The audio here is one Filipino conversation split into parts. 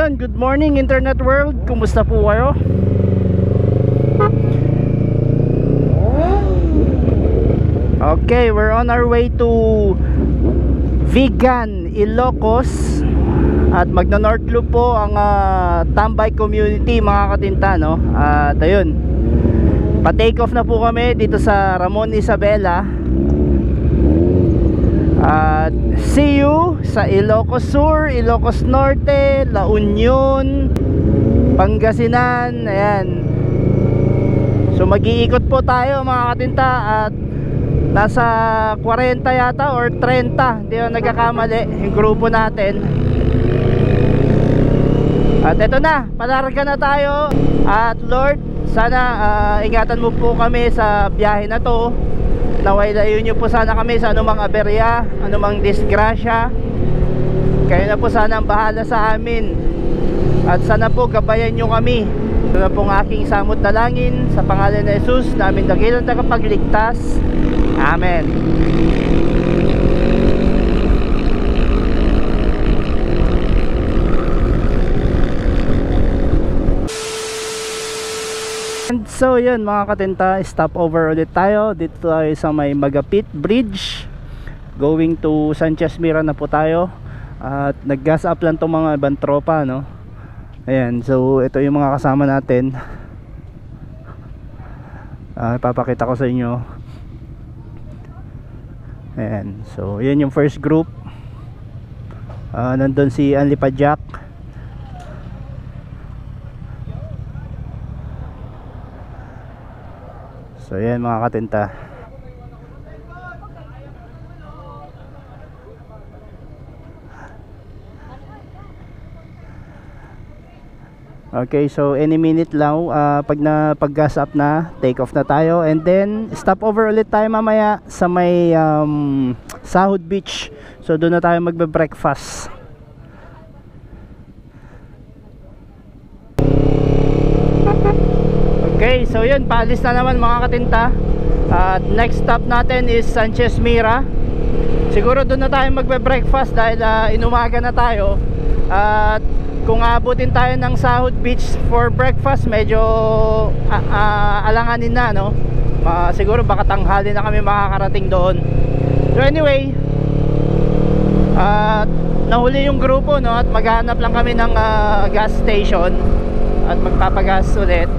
Ayun, good morning internet world. Kumusta po kayo? Okay, we're on our way to Vigan, Ilocos. At magna North Loop po ang Tambay community, mga katinta, no? At ayun, pa-take off na po kami dito sa Ramon Isabela. At see you sa Ilocos Sur, Ilocos Norte, La Union, Pangasinan. Ayan. So mag-iikot po tayo, mga katinta. At nasa 40 yata or 30, hindi na nagkakamali yung grupo natin. At eto na, palarga na tayo. At Lord, sana ingatan mo po kami sa biyahe na to. Naway layo nyo po sana kami sa anumang aberya, anumang disgrasya. Kayo na po sana ang bahala sa amin. At sana po gabayan nyo kami. Ito na pong aking samot dalangin sa pangalan ni Jesus, namin dakilang tagapagligtas. Amen. And so yun, mga katinta, stop over ulit tayo. Dito tayo sa may Magapit Bridge, going to Sanchez Mira na po tayo. At nag-gas up lang itong mga ibang tropa, no? Ayan, so ito yung mga kasama natin. Ipapakita ko sa inyo. Ayan, so yan yung first group. Nandun si Anli Padjak. So yan, mga katinta. Okay, so any minute lang pag gas up na, take off na tayo. And then stop over ulit tayo mamaya sa may Sahod Beach. So doon na tayo magbe-breakfast. Okay, so yun, paalis na naman, mga katinta. At next stop natin is Sanchez Mira. Siguro doon na tayo magbe-breakfast dahil inumaga na tayo. At kung abutin tayo ng Sahod Beach for breakfast, medyo alanganin na, no? Siguro baka tanghali na kami makakarating doon. So anyway, nahuli yung grupo, no? At maghanap lang kami ng gas station at magpapagas ulit.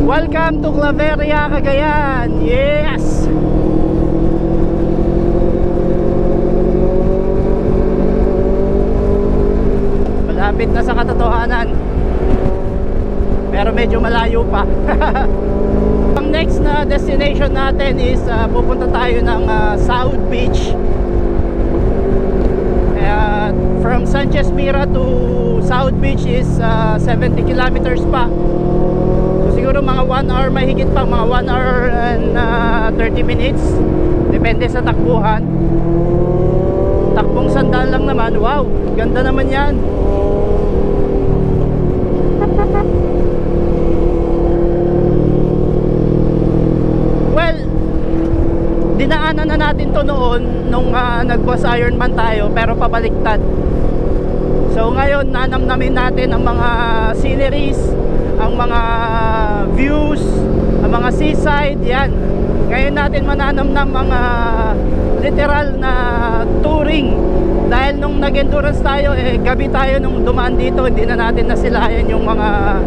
Welcome to Claveria, Cagayan. Yes! Malapit na sa katotohanan, pero medyo malayo pa. Ang next na destination natin is pupunta tayo ng South Beach. From Sanchez Mira to South Beach is 70 kilometers pa. Siguro mga 1 hour mahigit pa, mga 1 hour and 30 minutes, depende sa takbuhan. Takbong sandal lang naman. Wow, ganda naman yan. Well, dinaanan na natin to noon nung nag-boss Ironman tayo, pero pabaliktad. So ngayon nanamnamin natin ang mga sceneries, ang mga views, ang mga seaside. Yan, ngayon natin mananamnam mga literal na touring. Dahil nung nag-endurance tayo, gabi tayo nung dumaan dito, hindi na natin nasilayan yung mga,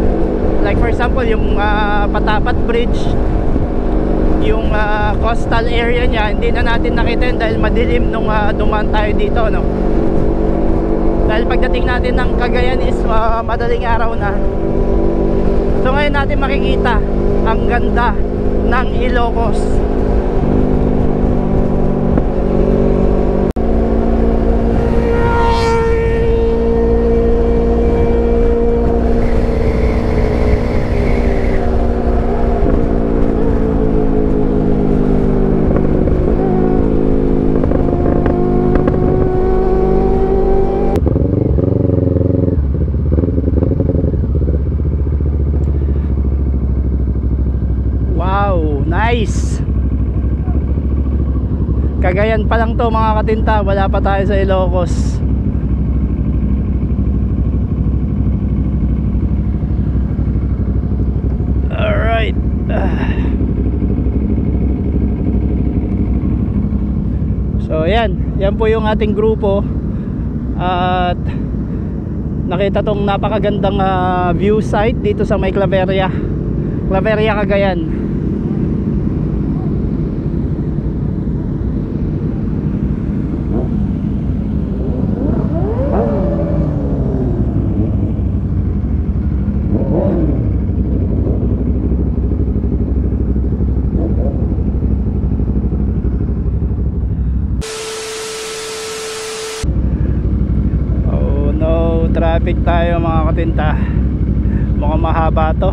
like for example, yung Patapat Bridge, yung coastal area niya, hindi na natin nakita yun dahil madilim nung dumaan tayo dito, no? Dahil pagdating natin ng Cagayan is madaling araw na. So ngayon natin makikita ang ganda ng Ilocos. Nice. Cagayan pa lang to mga katinta, wala pa tayo sa Ilocos. Alright. So yan po yung ating grupo. At nakita tong napakagandang view site dito sa may Claveria, Cagayan. Traffic tayo mga katinta. Mukhang mahaba to.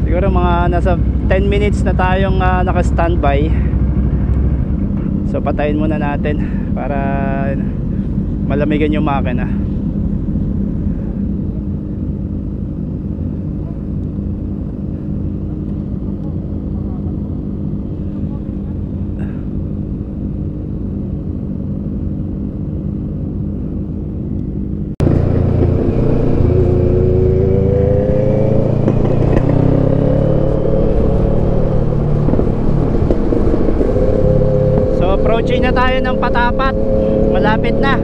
Siguro mga nasa 10 minutes na tayong naka-standby. So patayin muna natin para malamigan yung makina. Approaching na tayo ng Patapat. Malapit na.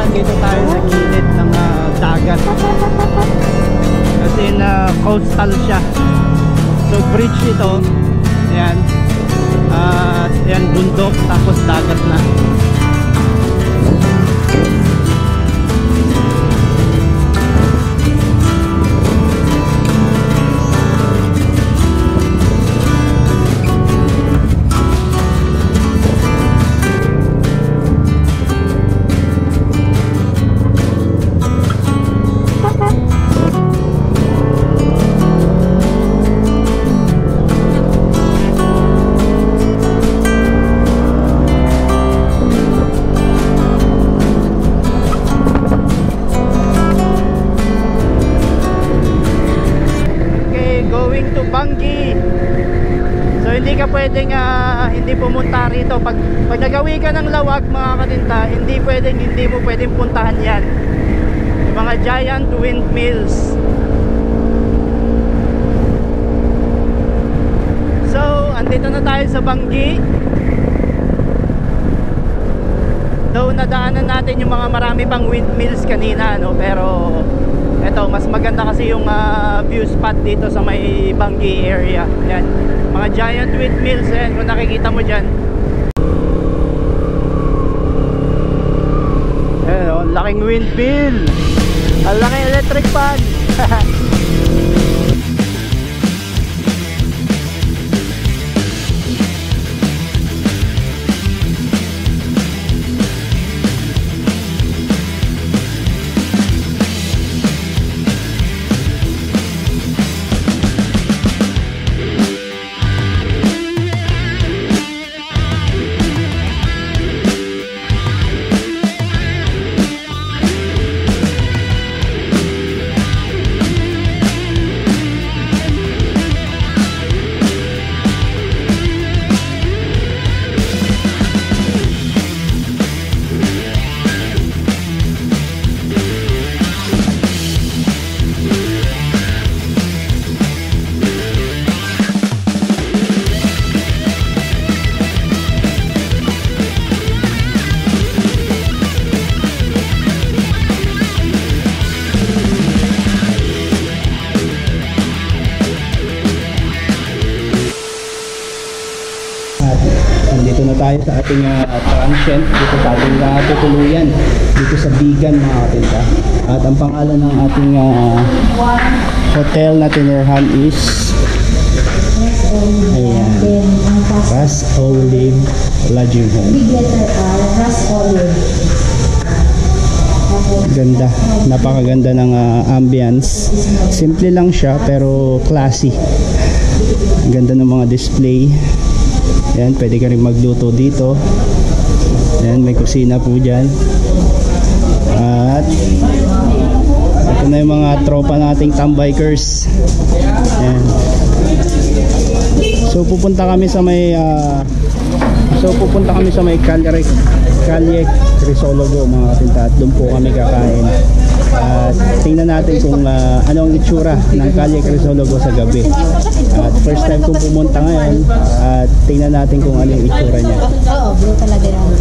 Dito tayo sa gilid ng dagat. Kasi coastal siya. So bridge ito. Ayan. Ayan, bundok tapos dagat na. Pwedeng hindi pumunta rito pag nagawi ka ng Lawag mga katinta, hindi mo pwedeng puntahan yan, yung mga giant windmills. So andito na tayo sa Bangi. Though nadaanan natin yung mga marami pang windmills kanina, no? Pero eto, mas maganda kasi yung view spot dito sa may Bangi area. Yan, mga giant windmills, eh, kung nakikita mo dyan. Ayan, oh, laking windmill, ang laking electric fan. tayo sa ating transient dito sa ating tutuluyan dito sa Bigan mga katinda. At ang pangalan ng ating hotel na tinirhan is ayan, Ras Olive Lodging Home. Ganda, napakaganda ng ambience. Simple lang siya pero classy. Ang ganda ng mga display. Ayan, pwede ka rin magluto dito. Ayan, may kusina po dyan. At ito na yung mga tropa nating tambikers. Ayan. So pupunta kami sa may Calle Crisologo mga katinda, at doon po kami kakain. At tingnan natin kung ano ang itsura ng Calle Crisologo sa gabi. At first time kong pumunta ngayon, at tingnan natin kung ano yung itsura niya. Oo, blue talaga yan.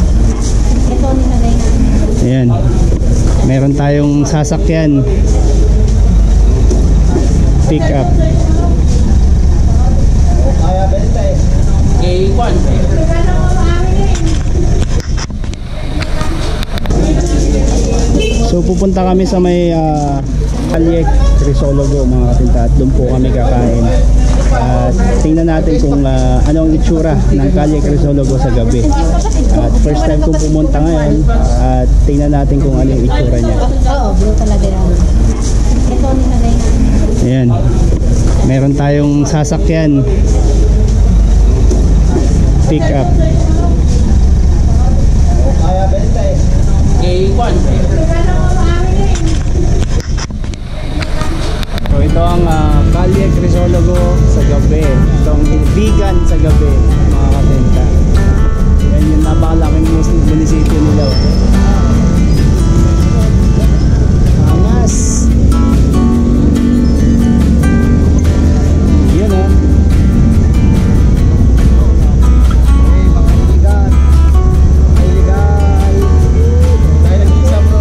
Ito nilagay natin. Ayan, meron tayong sasakyan pick up. So pupunta kami sa may Calle Crisologo mga katinda, at doon po kami kakain. At tingnan natin kung ano ang itsura ng Calle Crisologo sa gabi. At first time kong pumunta ngayon, at tingnan natin kung ano yung itsura niya. Oo, blue talaga yan. Ito nilagay natin. Ayan, meron tayong sasakyan pick up. So ito ang Calle Crisologo sa gabi. Itong Bigan sa gabi mga katinda. Yan yung napakalaking munisipyo nila. Angas. Yan o. Hey, mga kaibigan. Illegal. Dahil nag-iisa bro.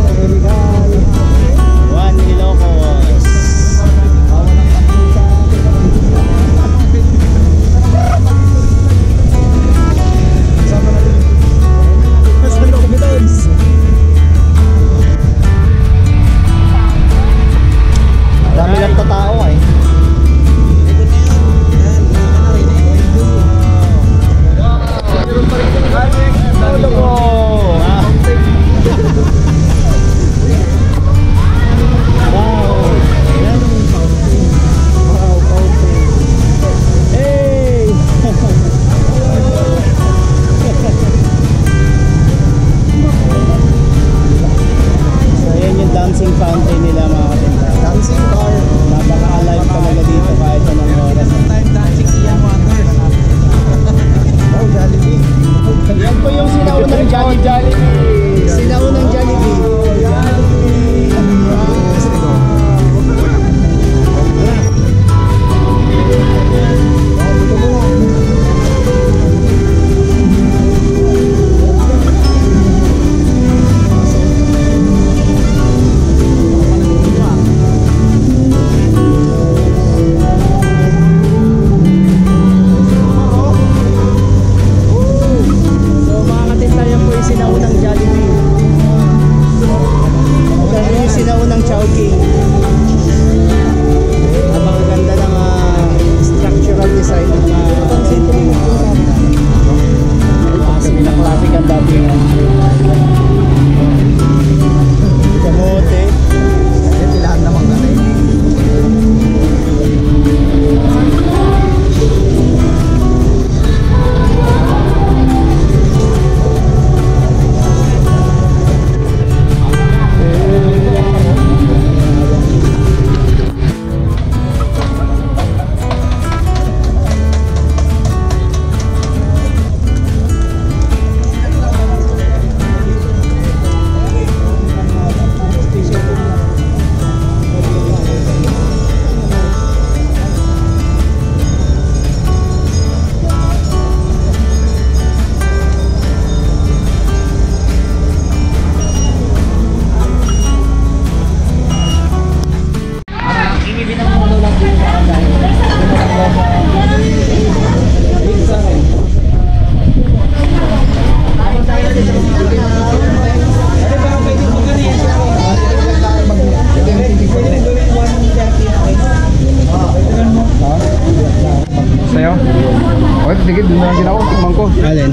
Bili na lang din ako, tingnan ko. Alin?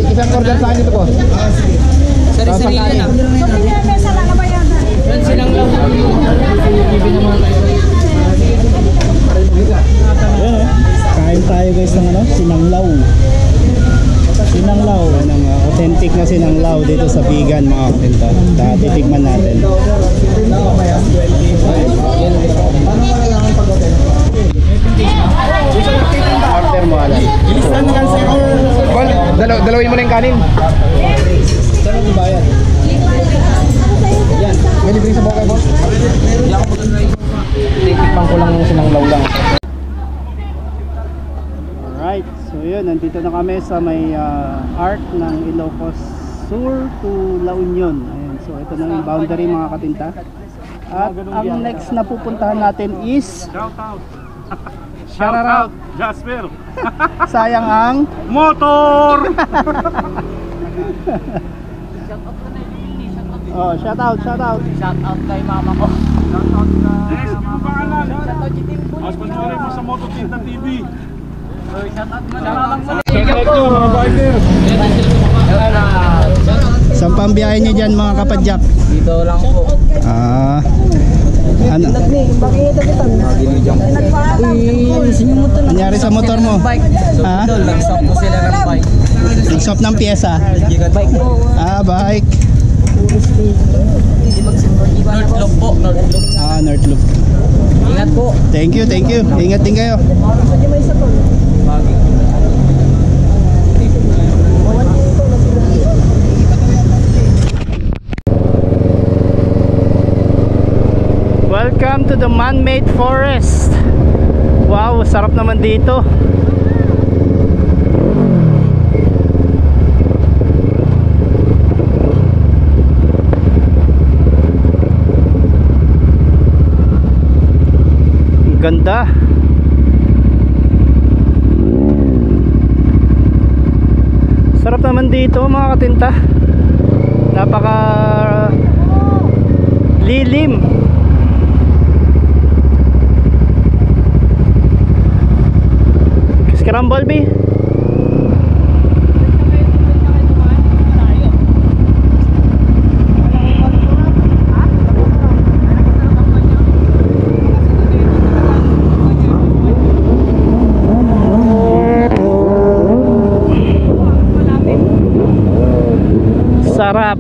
Isang order sa akin ito po. Sari-sari na. Ayan, kain tayo guys ng ano, sinanglaw. Sinanglaw, ng authentic na sinanglaw dito sa Bigan mga katinta. Titikman natin. Order mo alam. Dalawin mo na yung kanin. Saan ang bayad? May libre sa bawang boss. Titikman ko lang yung sinanglaw lang. Alright, so yun, nandito na kami sa may arc ng Ilocos Sur to La Union. Ayan, so ito na yung boundary mga katinta. At ang next na pupuntahan natin is Shout out, Jasper. sayang ang Motor! oh, shout out. Yes, ano pangalan? Mas panoorin mo sa Moto Tinta TV. Shout out nyo, mga biker. Saan pa ang biyahe nyo dyan mga kapadyak? Dito lang po. Ano? Nangyari sa motor mo? Ha? Nag-stop po sila ng bike. Nag-stop ng pyesa? Bike po. Bike. North Loop po. North Loop. North Loop. Ingat po. Thank you. Ingat din kayo. Welcome to the man-made forest. Wow, sarap naman dito. Ang ganda. Sarap naman dito mga katinta. Napaka lilim. Scramble bee. Sarap.